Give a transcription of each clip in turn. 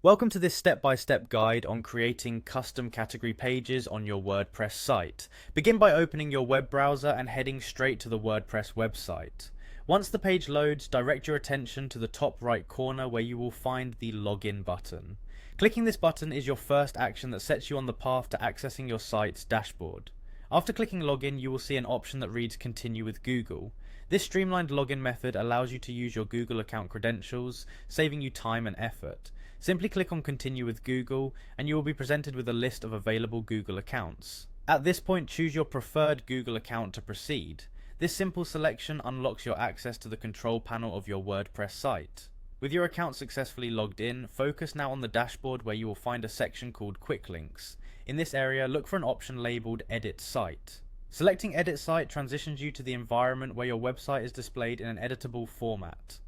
Welcome to this step-by-step guide on creating custom category pages on your WordPress site. Begin by opening your web browser and heading straight to the WordPress website. Once the page loads, direct your attention to the top right corner where you will find the login button. Clicking this button is your first action that sets you on the path to accessing your site's dashboard. After clicking login, you will see an option that reads Continue with Google. This streamlined login method allows you to use your Google account credentials, saving you time and effort. Simply click on Continue with Google and you will be presented with a list of available Google accounts. At this point, choose your preferred Google account to proceed. This simple selection unlocks your access to the control panel of your WordPress site. With your account successfully logged in, focus now on the dashboard where you will find a section called Quick Links. In this area, look for an option labeled Edit Site. Selecting Edit Site transitions you to the environment where your website is displayed in an editable format.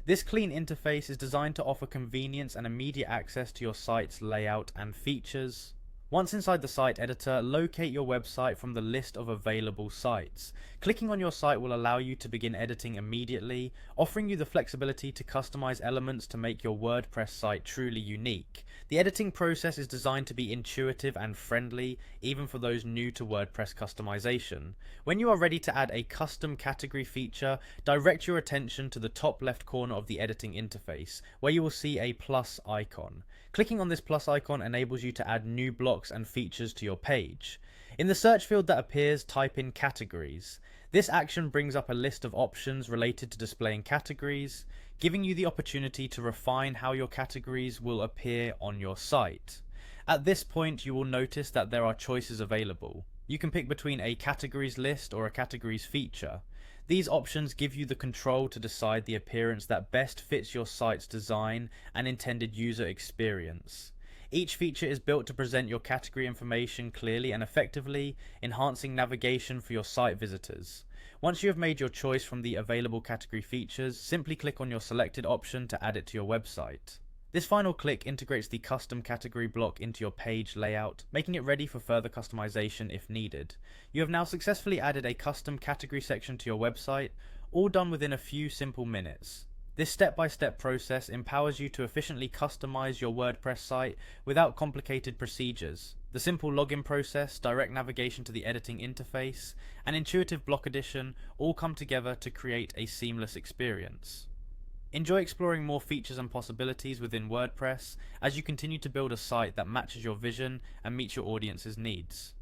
This clean interface is designed to offer convenience and immediate access to your site's layout and features. Once inside the site editor, locate your website from the list of available sites. Clicking on your site will allow you to begin editing immediately, offering you the flexibility to customize elements to make your WordPress site truly unique. The editing process is designed to be intuitive and friendly, even for those new to WordPress customization. When you are ready to add a custom category feature, direct your attention to the top left corner of the editing interface, where you will see a plus icon. Clicking on this plus icon enables you to add new blocks and features to your page. In the search field that appears, type in categories. This action brings up a list of options related to displaying categories, giving you the opportunity to refine how your categories will appear on your site. At this point, you will notice that there are choices available. You can pick between a categories list or a categories feature. These options give you the control to decide the appearance that best fits your site's design and intended user experience. Each feature is built to present your category information clearly and effectively, enhancing navigation for your site visitors. Once you have made your choice from the available category features, simply click on your selected option to add it to your website. This final click integrates the custom category block into your page layout, making it ready for further customization if needed. You have now successfully added a custom category section to your website, all done within a few simple minutes. This step-by-step process empowers you to efficiently customize your WordPress site without complicated procedures. The simple login process, direct navigation to the editing interface, and intuitive block addition all come together to create a seamless experience. Enjoy exploring more features and possibilities within WordPress as you continue to build a site that matches your vision and meets your audience's needs.